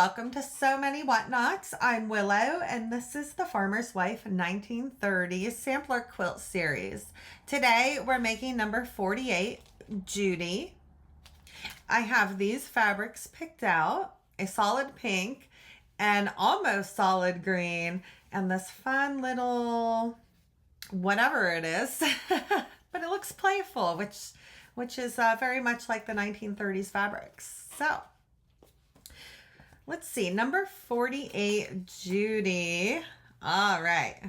welcome to So Many Whatnots. I'm Willow, and this is the Farmer's Wife 1930s Sampler Quilt series. Today, we're making number 48, Judy. I have these fabrics picked out, a solid pink, an almost solid green, and this fun little whatever it is, but it looks playful, which is very much like the 1930s fabrics. So, let's see, number 48, Judy. All right.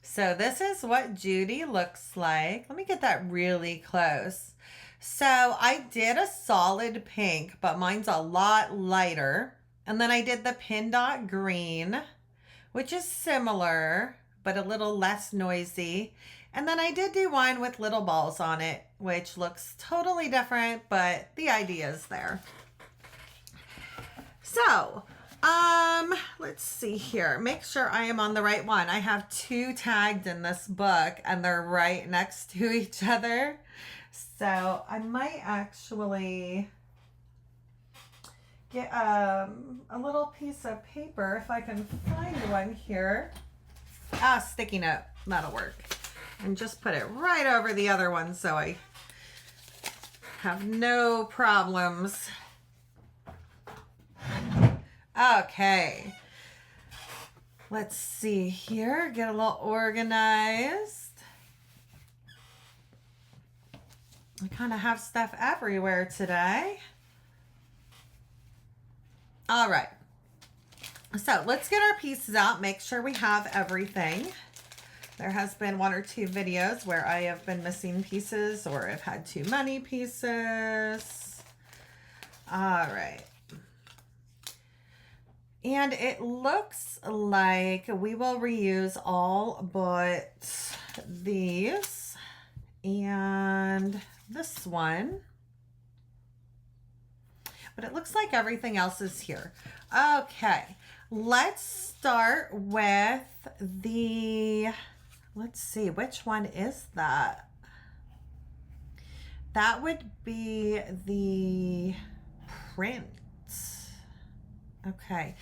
So this is what Judy looks like. Let me get that really close. So I did a solid pink, but mine's a lot lighter. And then I did the pin dot green, which is similar, but a little less noisy. And then I did do one with little balls on it, which looks totally different, but the idea is there. So, let's see here. Make sure I am on the right one. I have two tagged in this book and they're right next to each other. So I might actually get a little piece of paper if I can find one here. Sticky note, that'll work. And just put it right over the other one so I have no problems. Okay, let's see here, get a little organized. I kind of have stuff everywhere today. All right, so let's get our pieces out, make sure we have everything. There has been one or two videos where I have been missing pieces or have had too many pieces. All right. And it looks like we will reuse all but these and this one. But it looks like everything else is here. Okay, let's start with the, let's see, which one is that? That would be the print. Okay.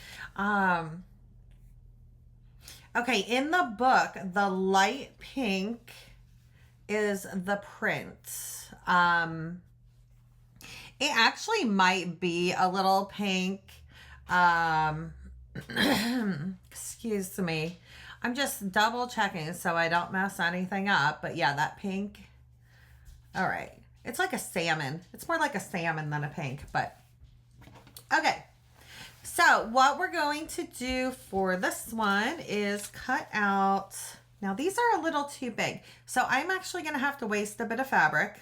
Okay, in the book, the light pink is the print. It actually might be a little pink. Excuse me. I'm just double checking so I don't mess anything up. But yeah, that pink. All right. It's like a salmon. It's more like a salmon than a pink, but okay. So what we're going to do for this one is cut out, now these are a little too big. So I'm actually going to have to waste a bit of fabric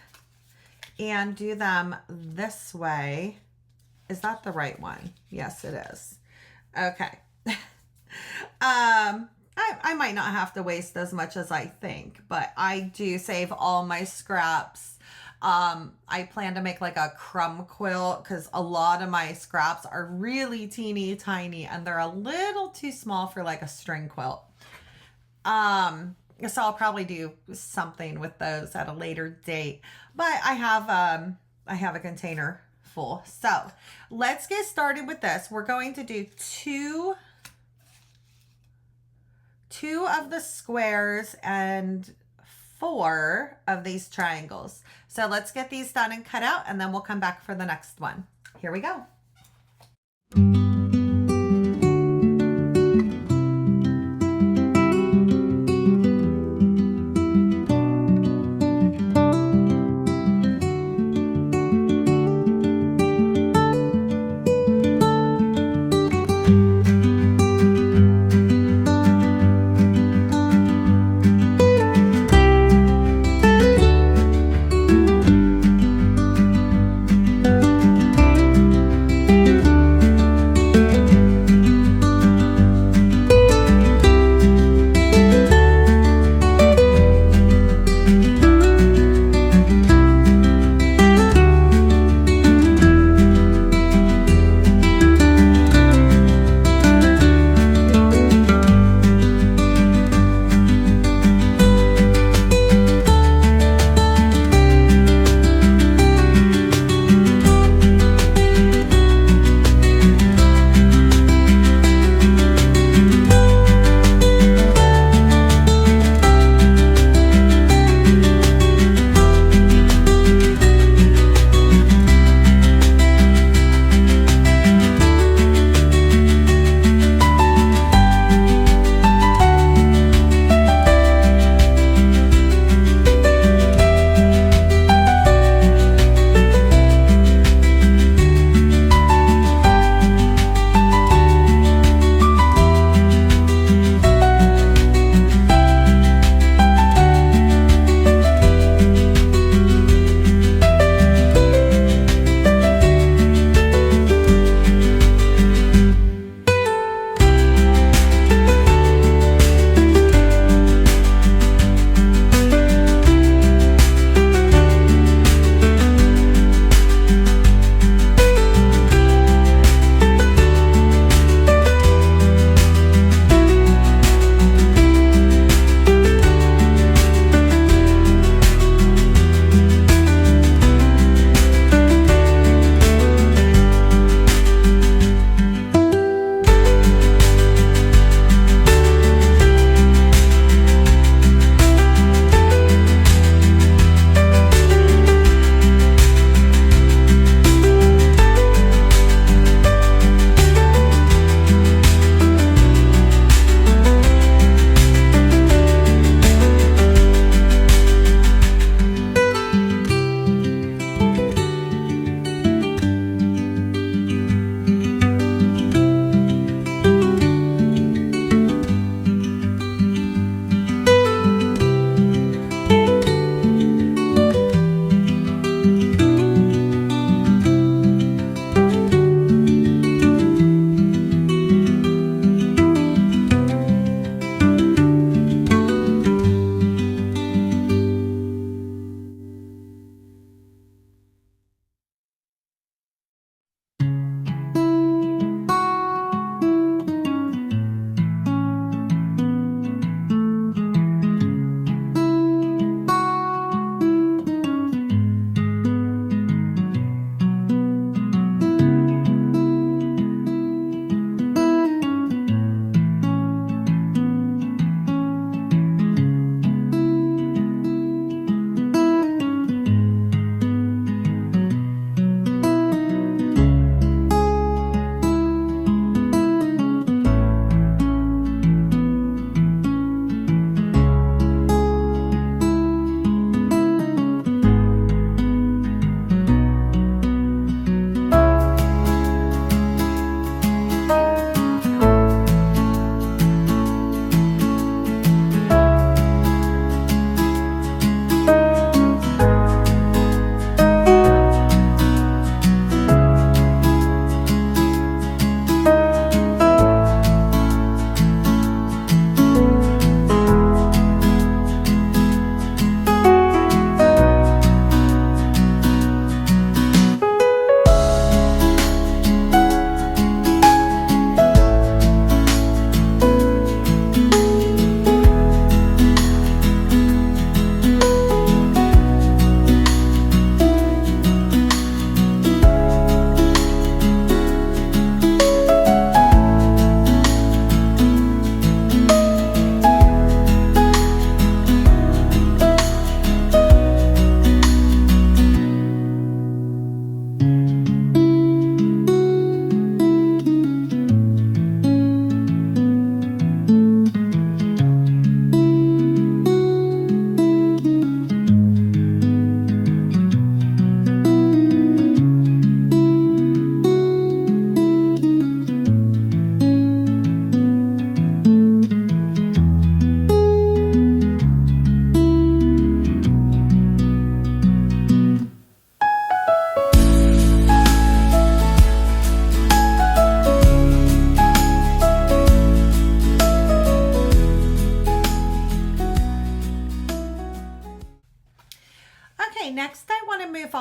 and do them this way. Is that the right one? Yes, it is. Okay. I might not have to waste as much as I think, but I do save all my scraps. I plan to make like a crumb quilt because a lot of my scraps are really teeny tiny and they're a little too small for like a string quilt. So I'll probably do something with those at a later date, but I have a container full. So let's get started with this. We're going to do two of the squares and 4 of these triangles. So let's get these done and cut out and then we'll come back for the next one. Here we go.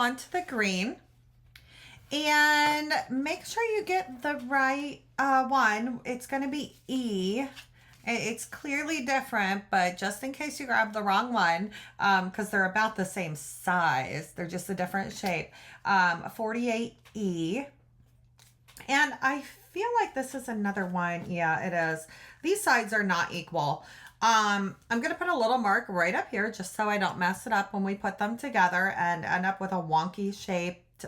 onto the green. And make sure you get the right one. It's going to be E. It's clearly different, but just in case you grab the wrong one, because they're about the same size, they're just a different shape. 48E. And I feel like this is another one. Yeah, it is. These sides are not equal. I'm going to put a little mark right up here just so I don't mess it up when we put them together and end up with a wonky shaped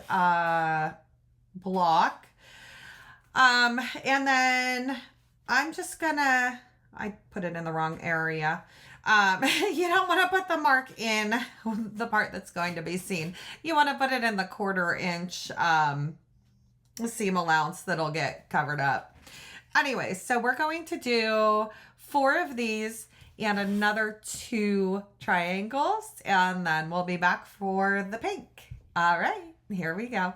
block. And then I'm just gonna, I put it in the wrong area. You don't want to put the mark in the part that's going to be seen. You want to put it in the 1/4 inch seam allowance that'll get covered up. Anyway, so we're going to do 4 of these and another 2 triangles, and then we'll be back for the pink. All right, here we go.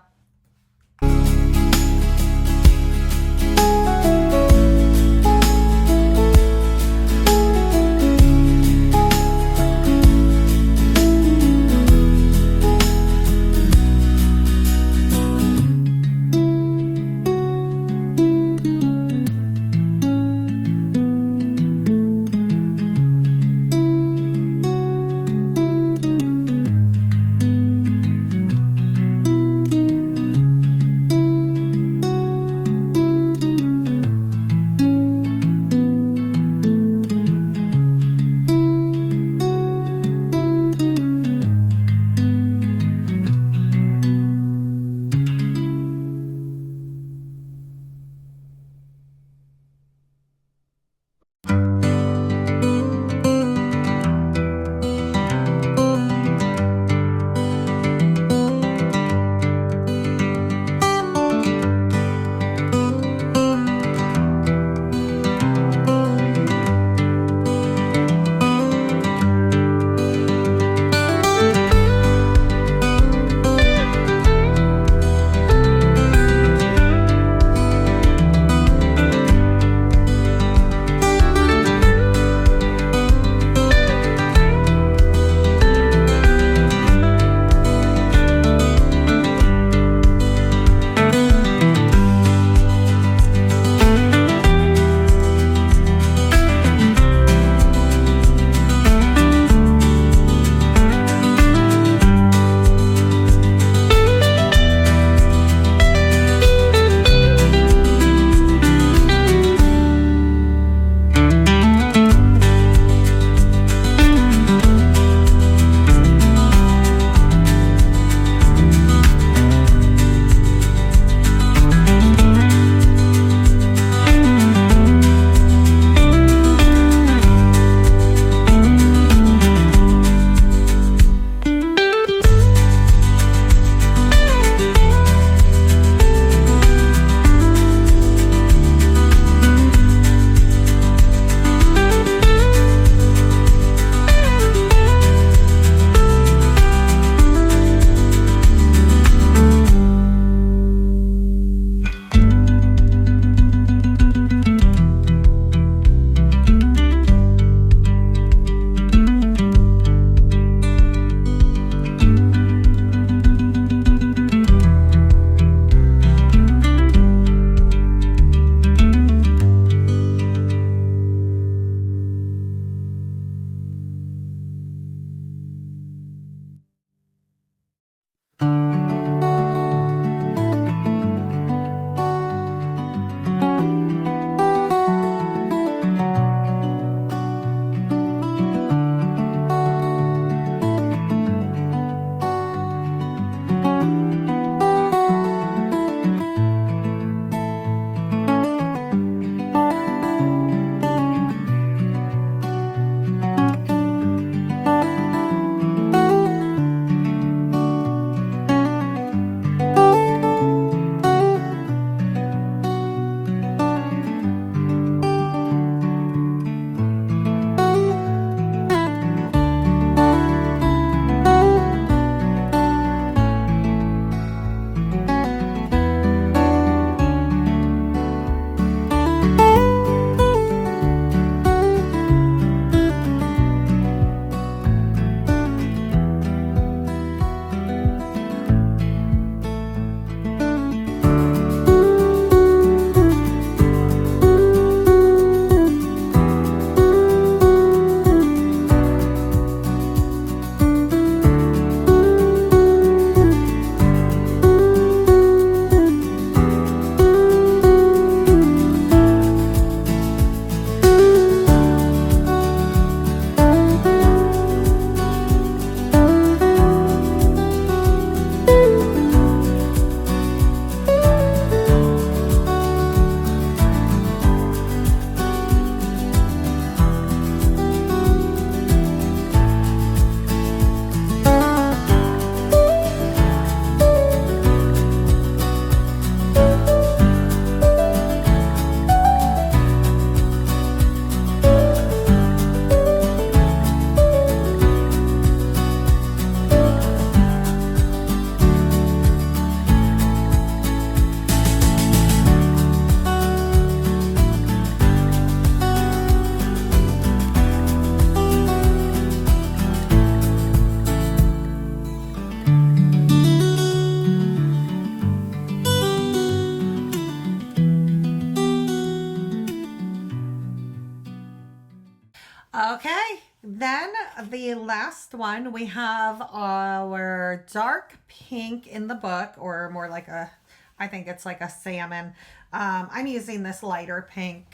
Okay, then the last one, we have our dark pink in the book, or more like I think it's like a salmon. I'm using this lighter pink.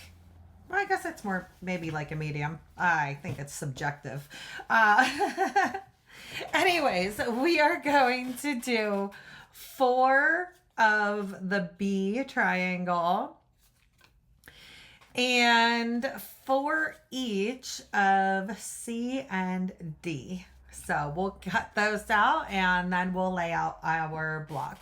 Well, I guess it's more maybe like a medium. I think it's subjective. Uh, anyways, we are going to do 4 of the B triangle and 4 each of C and D. So we'll cut those out and then we'll lay out our block.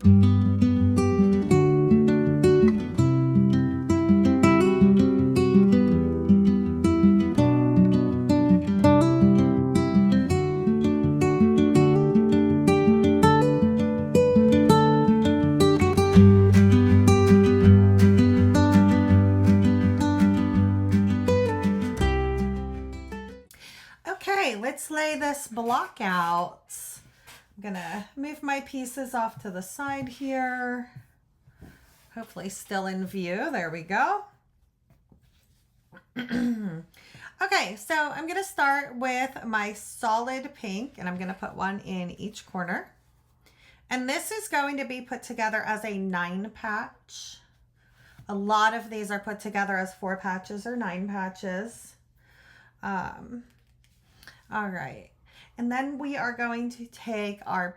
Okay, let's lay this block out. I'm gonna move my pieces off to the side here. Hopefully still in view. There we go. Okay, so I'm gonna start with my solid pink, and I'm gonna put one in each corner. And this is going to be put together as a 9 patch. A lot of these are put together as 4 patches or 9 patches. All right, and then we are going to take our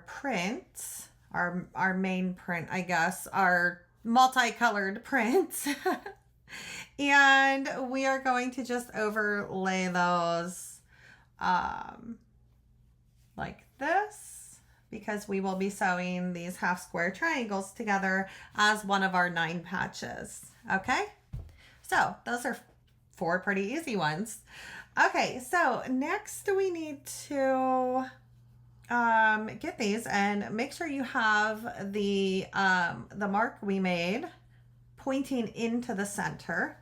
print, our main print, I guess, our multicolored print, and we are going to just overlay those like this, because we will be sewing these half square triangles together as one of our 9 patches. Okay, so those are 4 pretty easy ones. Okay, so next we need to get these, and make sure you have the mark we made pointing into the center,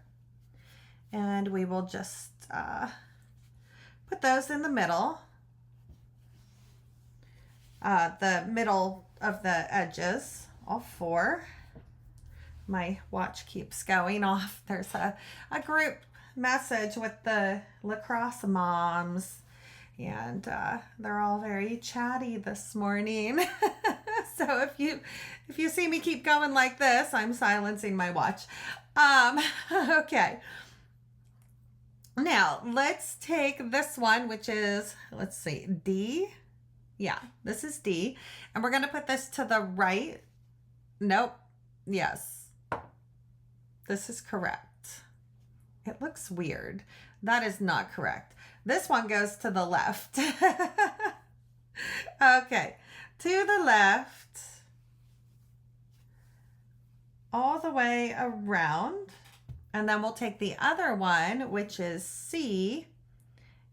and we will just put those in the middle of the edges, all 4. My watch keeps going off. There's a group message with the lacrosse moms, and they're all very chatty this morning. So if you see me keep going like this, I'm silencing my watch. Okay, now let's take this one, which is, let's see, D. Yeah, this is D, and we're going to put this to the right. Nope. Yes, this is correct. It looks weird. That is not correct. This one goes to the left. Okay, to the left, all the way around. And then we'll take the other one, which is C,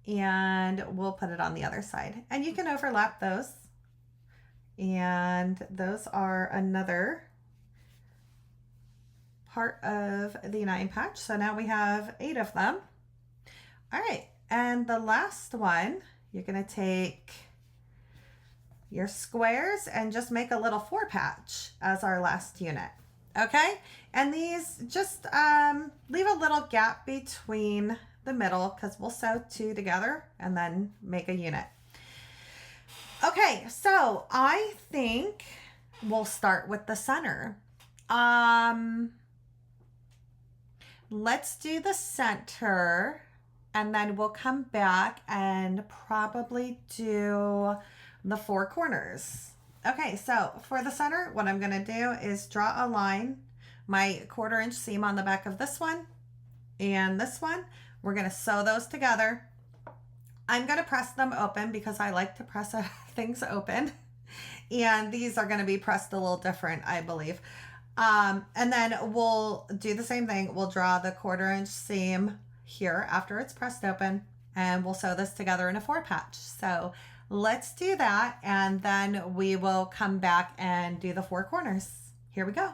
and we'll put it on the other side. And you can overlap those. And those are another part of the 9 patch. So now we have 8 of them. All right, and the last one, you're gonna take your squares and just make a little 4 patch as our last unit. Okay, and these just leave a little gap between the middle, because we'll sew 2 together and then make a unit. Okay, so I think we'll start with the center. Let's do the center, and then we'll come back and probably do the 4 corners. Okay, so for the center, what I'm going to do is draw a line, my 1/4 inch seam on the back of this one and this one. We're going to sew those together. I'm going to press them open because I like to press things open, and these are going to be pressed a little different, I believe. And then we'll do the same thing. We'll draw the 1/4 inch seam here after it's pressed open, and we'll sew this together in a 4 patch. So let's do that, and then we will come back and do the 4 corners. Here we go.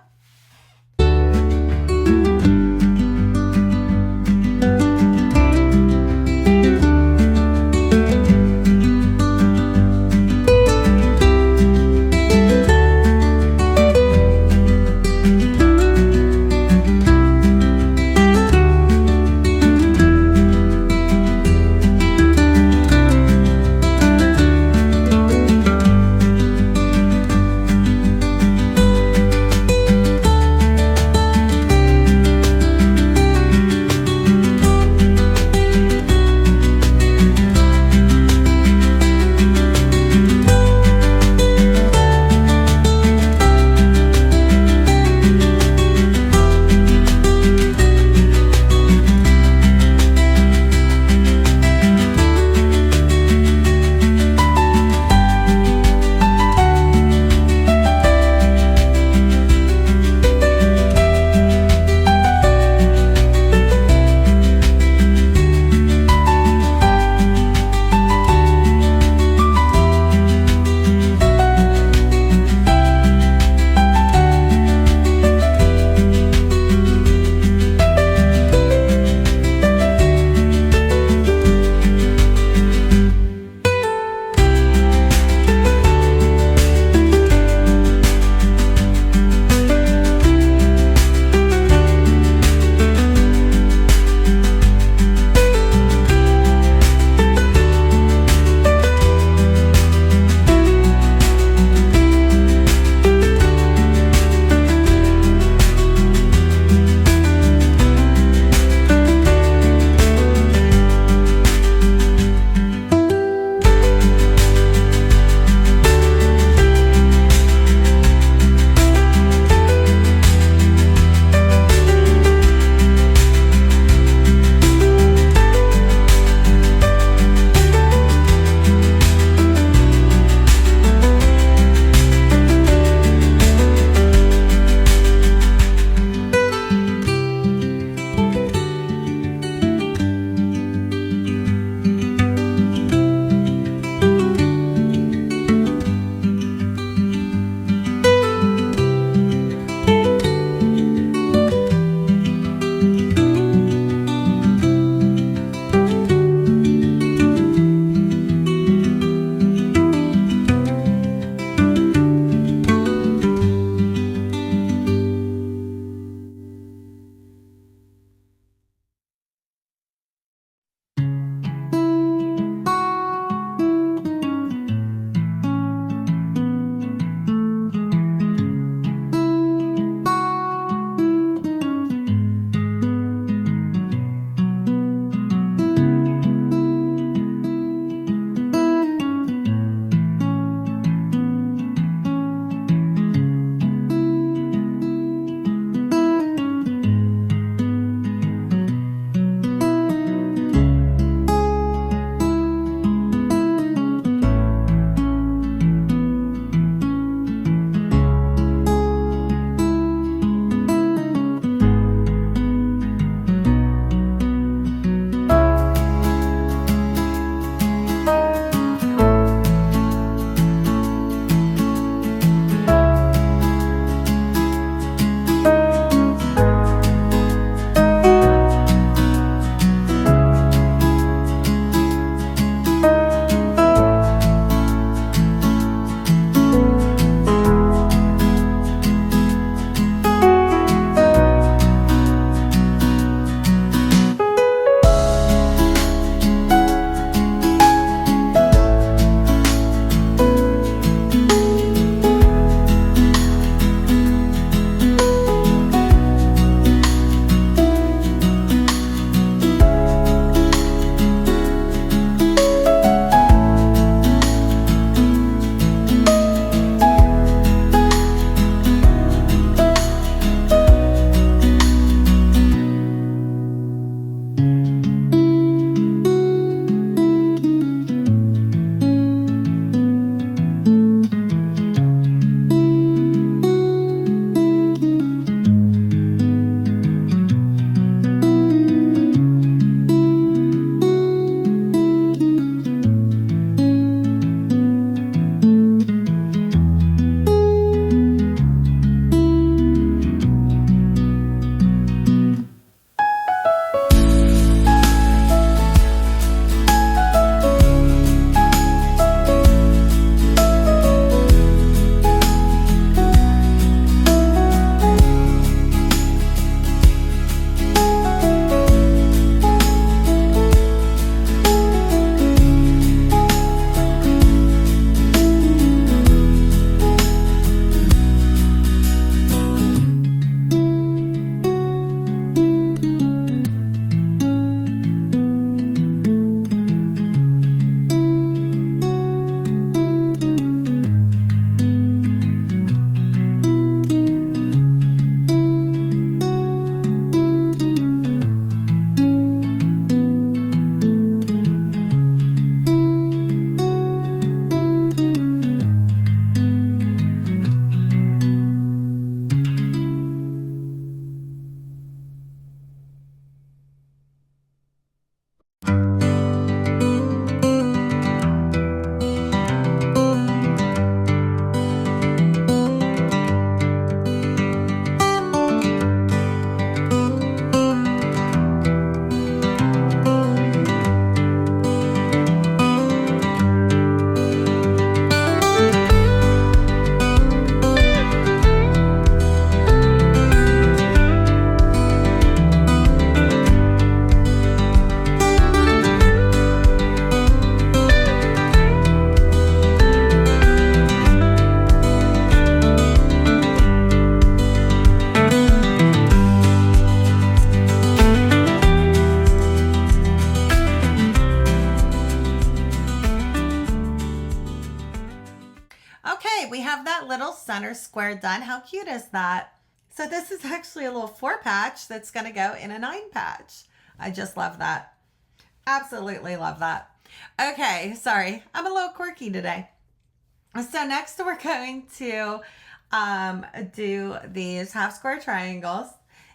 center square done. How cute is that? So this is actually a little 4 patch that's going to go in a 9 patch. I just love that. Absolutely love that. Okay, sorry. I'm a little quirky today. So next we're going to do these half square triangles.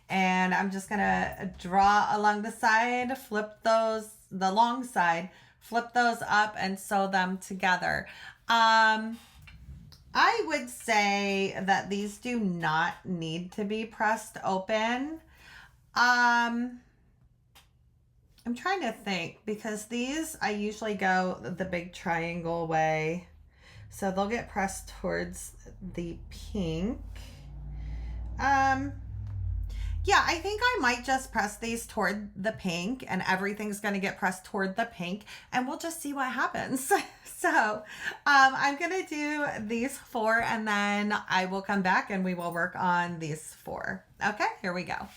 And I'm just going to draw along the side, flip those, the long side, flip those up and sew them together. I would say that these do not need to be pressed open. I'm trying to think because these I usually go the big triangle way. So they'll get pressed towards the pink. Yeah, I think I might just press these toward the pink and everything's going to get pressed toward the pink and we'll just see what happens. So I'm going to do these 4 and then I will come back and we will work on these 4. Okay, here we go.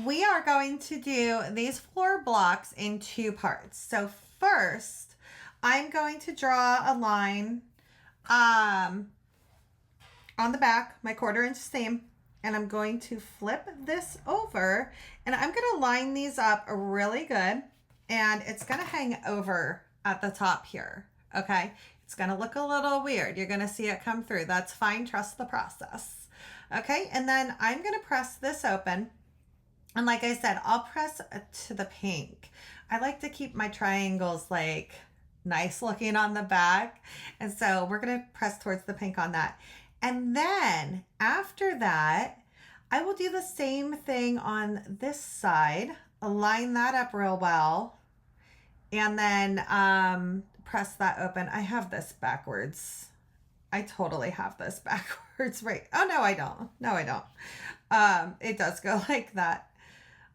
we are going to do these floor blocks in two parts. So first, I'm going to draw a line on the back, my 1/4 inch seam, and I'm going to flip this over, and I'm going to line these up really good, and it's going to hang over at the top here, okay? It's going to look a little weird. You're going to see it come through. That's fine. Trust the process. Okay, and then I'm going to press this open. And like I said, I'll press to the pink. I like to keep my triangles like nice looking on the back. And so we're going to press towards the pink on that. And then after that, I will do the same thing on this side. Align that up real well. And then press that open. I have this backwards. I totally have this backwards, right? Oh, no, I don't. No, I don't. It does go like that.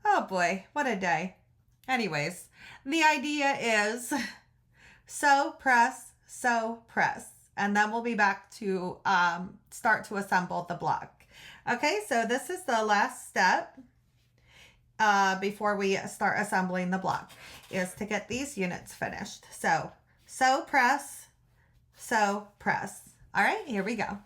Oh boy, what a day. Anyways, the idea is sew, press, and then we'll be back to start to assemble the block. Okay, so this is the last step before we start assembling the block, is to get these units finished. So sew, press. All right, here we go.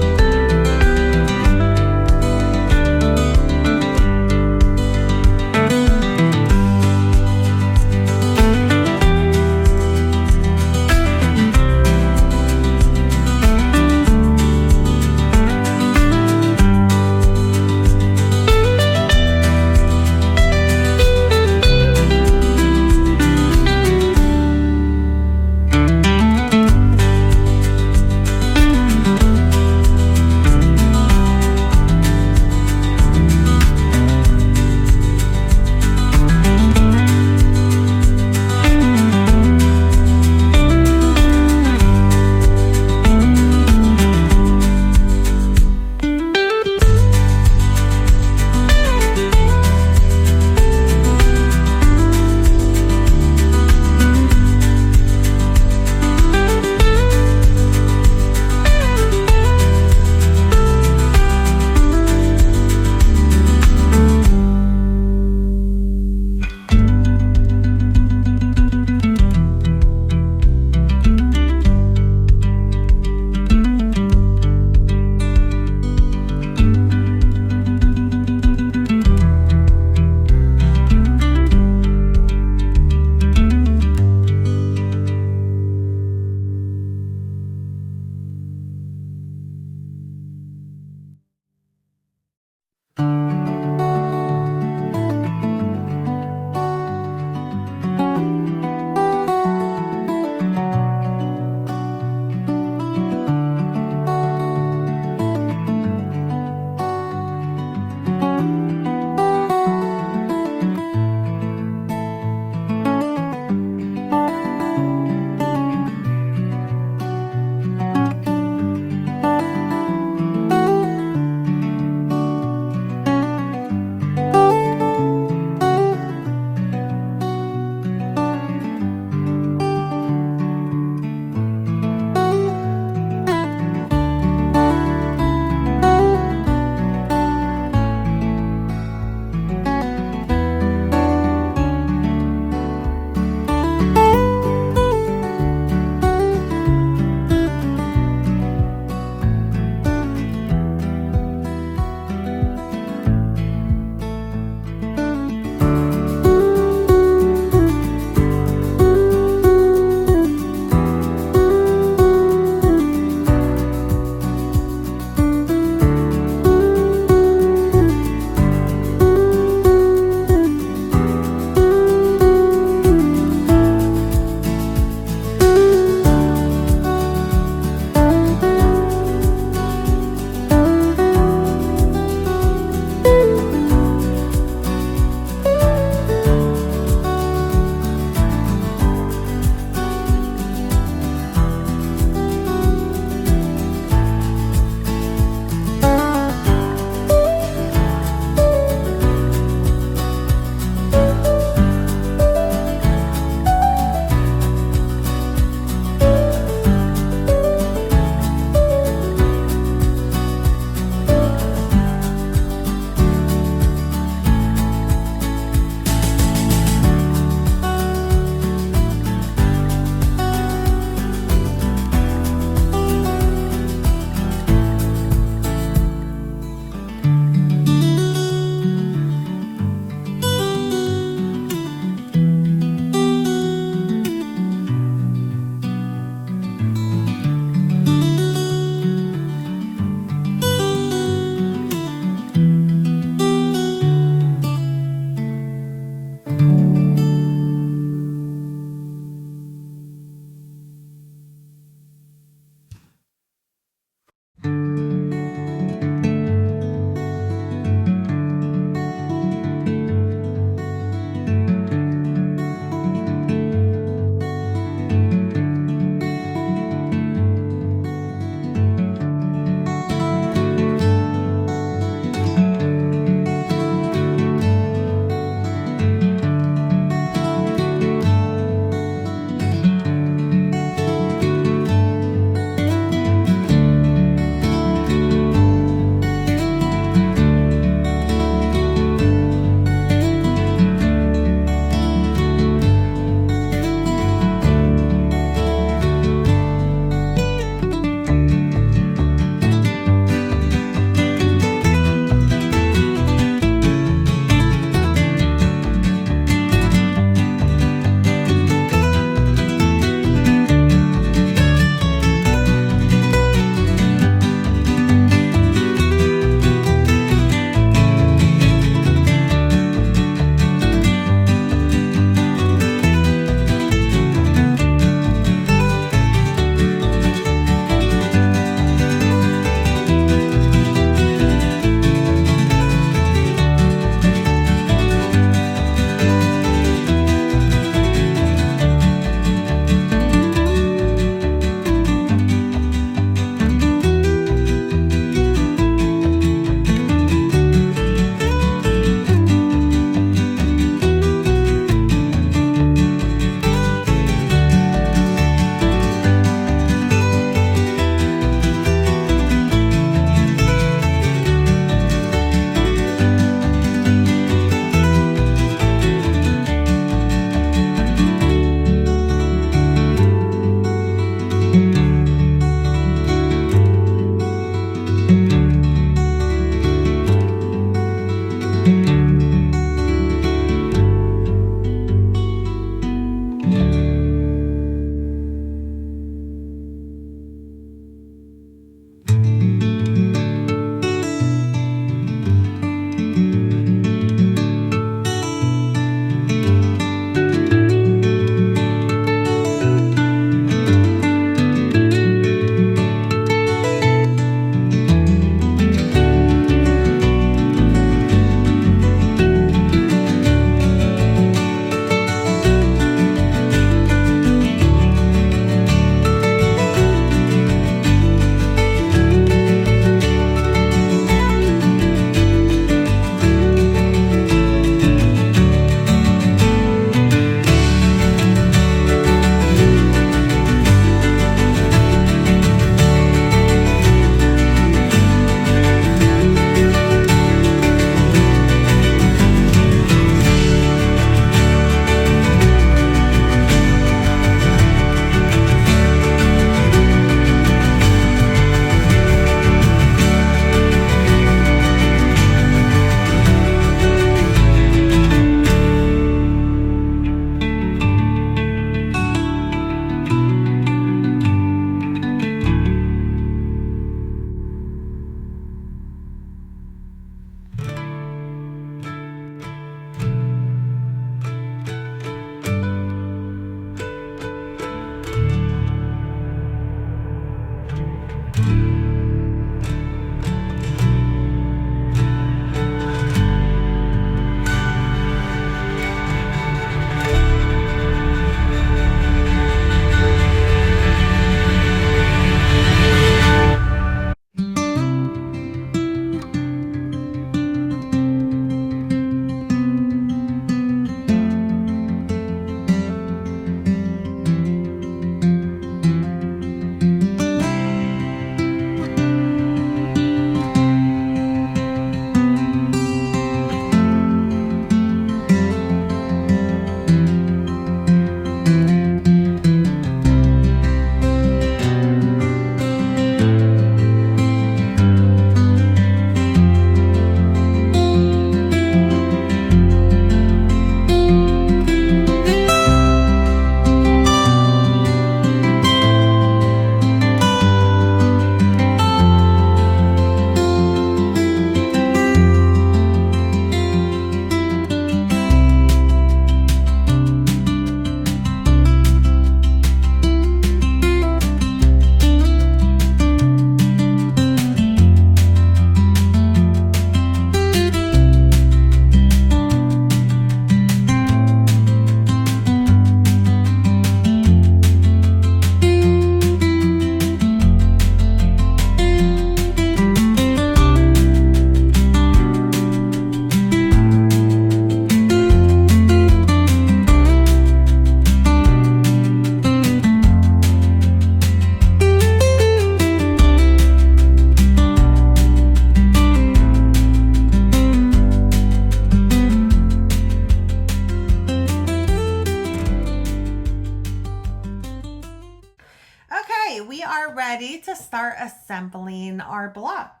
ready to start assembling our block.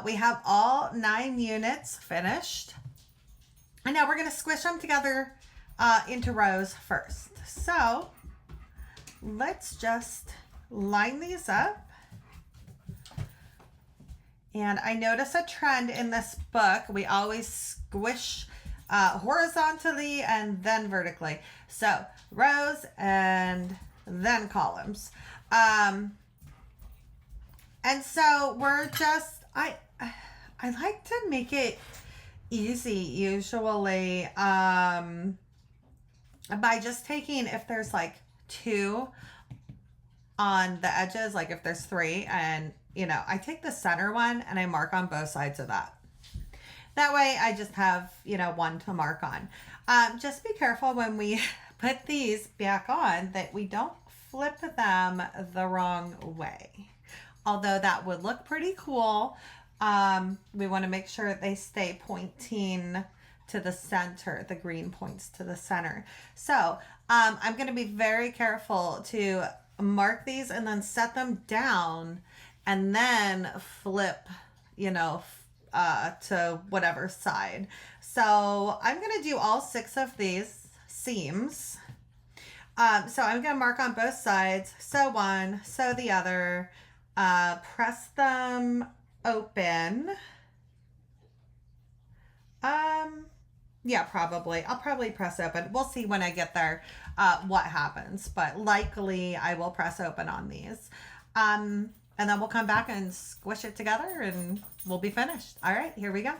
We have all 9 units finished. And now we're going to squish them together into rows first. So let's just line these up. And I notice a trend in this book. We always squish horizontally and then vertically. So rows and then columns. And so we're just, I like to make it easy usually by just taking, if there's like 2 on the edges, like if there's 3, and you know, I take the center one and I mark on both sides of that. That way I just have, you know, 1 to mark on. Just be careful when we put these back on that we don't flip them the wrong way. Although that would look pretty cool, we want to make sure they stay pointing to the center. The green points to the center. So I'm going to be very careful to mark these and then set them down and then flip, you know, to whatever side. So I'm going to do all 6 of these seams. So I'm going to mark on both sides. Sew one, sew the other, press them open. Yeah, probably. I'll probably press open. We'll see when I get there what happens, but likely I will press open on these. And then we'll come back and squish it together and we'll be finished. All right, here we go.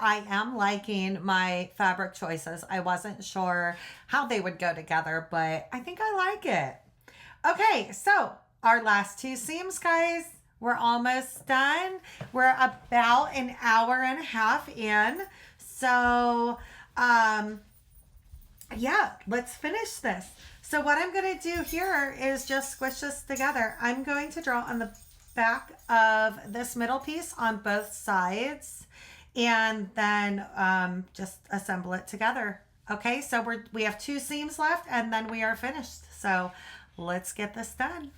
I am liking my fabric choices. I wasn't sure how they would go together, but I think I like it. Okay, so our last two seams, guys. We're almost done. We're about an hour and a half in. So, yeah, let's finish this. So what I'm going to do here is just squish this together. I'm going to draw on the back of this middle piece on both sides and then just assemble it together. Okay, so we have two seams left and then we are finished. So let's get this done.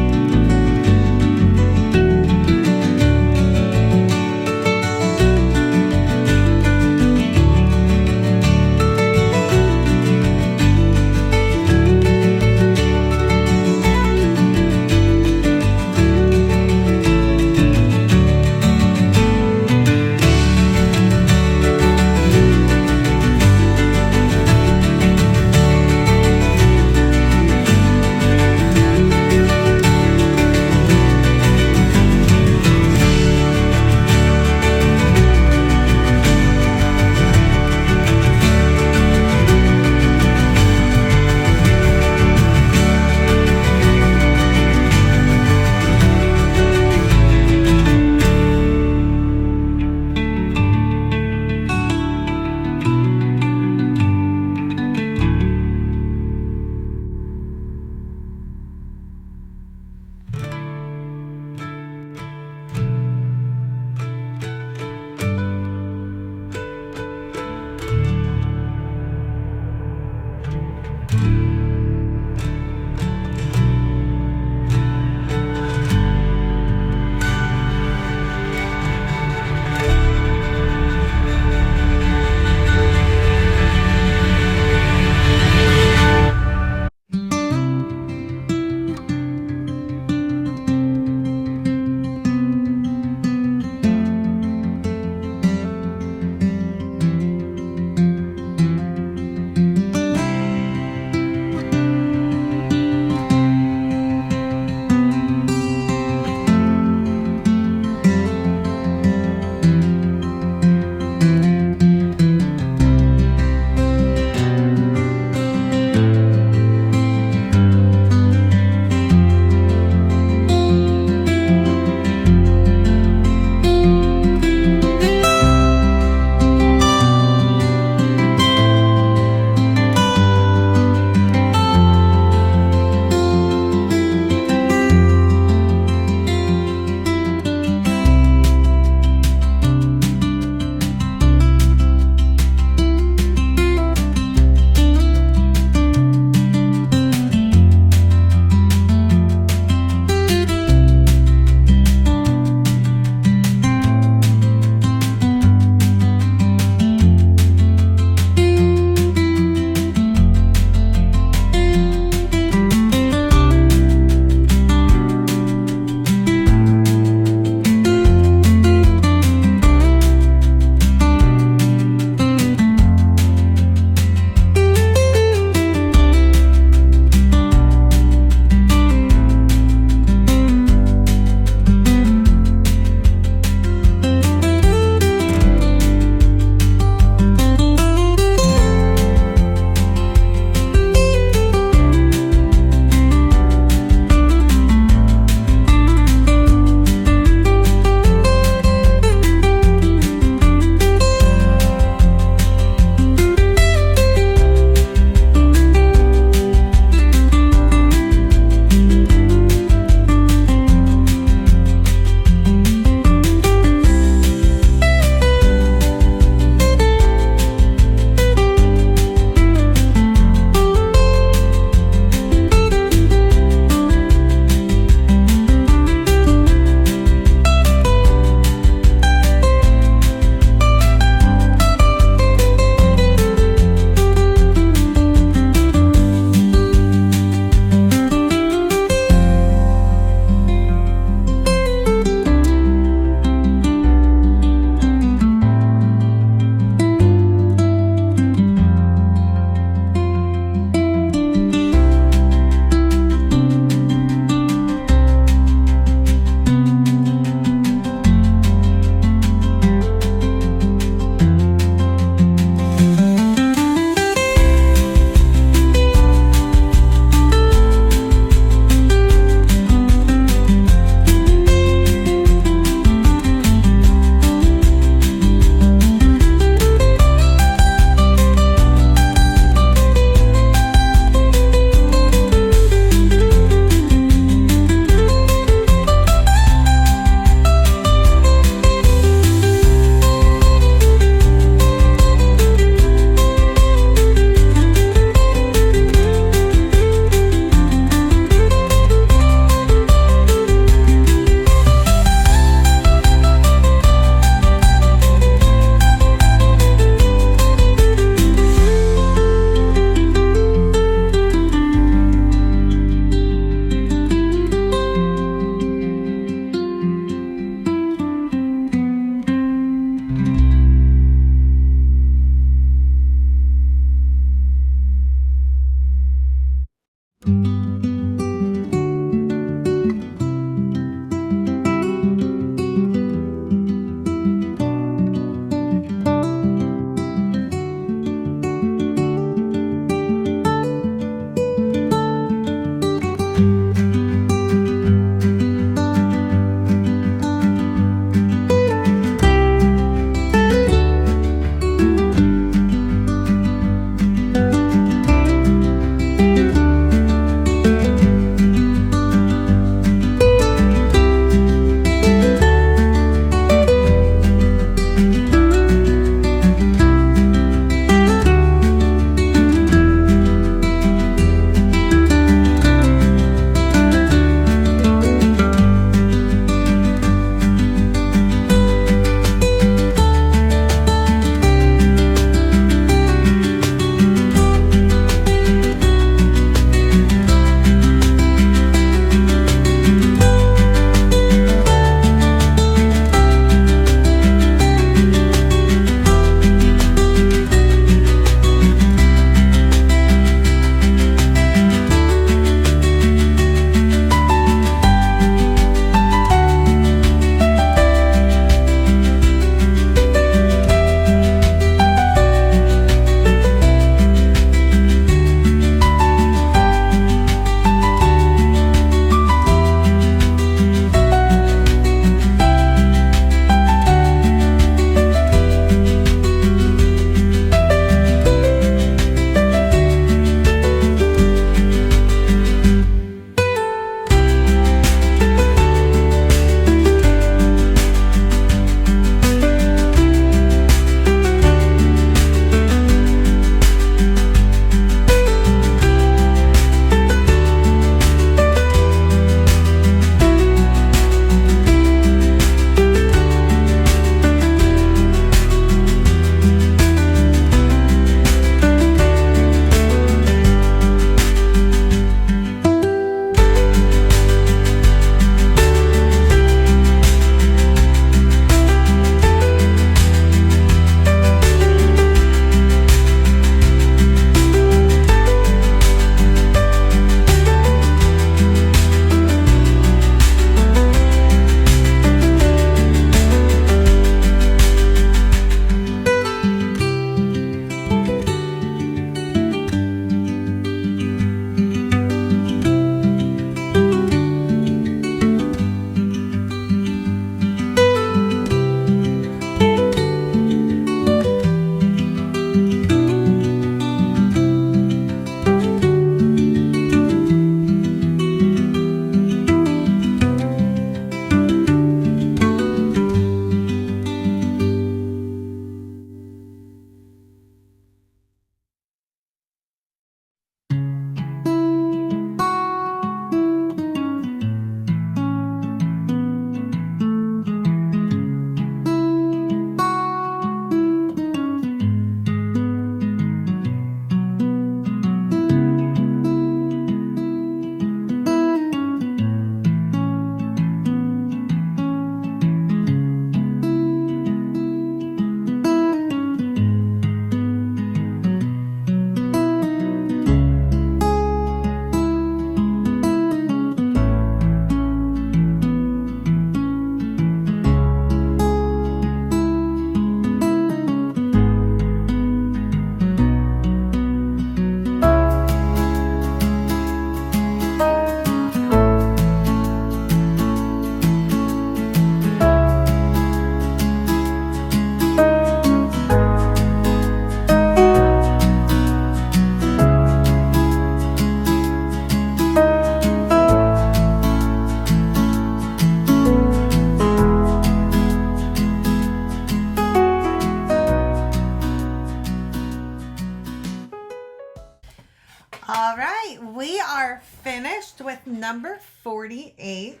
number 48,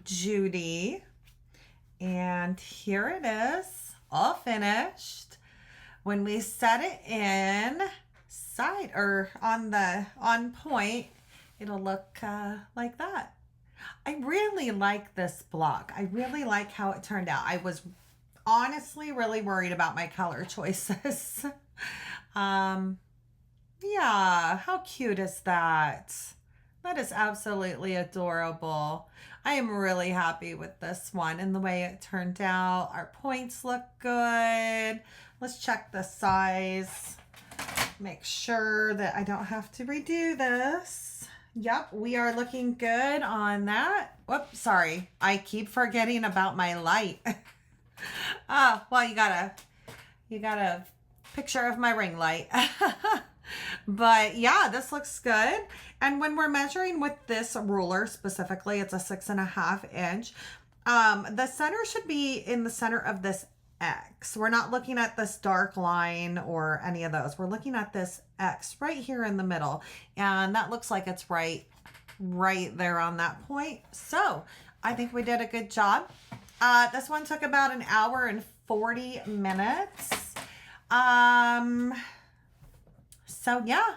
Judy. And here it is, all finished. When we set it in side or on point, it'll look like that. I really like this block. I really like how it turned out. I was honestly really worried about my color choices. Yeah, how cute is that? That is absolutely adorable. I am really happy with this one and the way it turned out. Our points look good. Let's check the size. Make sure that I don't have to redo this. Yep, we are looking good on that. Whoops, sorry. I keep forgetting about my light. Well, you got a picture of my ring light. But yeah, this looks good. And when we're measuring with this ruler specifically, it's a 6.5 inch. The center should be in the center of this X. We're not looking at this dark line or any of those. We're looking at this X right here in the middle. And that looks like it's right there on that point. So I think we did a good job. This one took about an hour and 40 minutes. So yeah,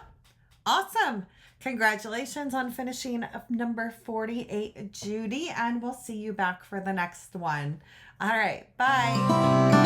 awesome. Congratulations on finishing up number 48, Judy, and we'll see you back for the next one. All right, bye.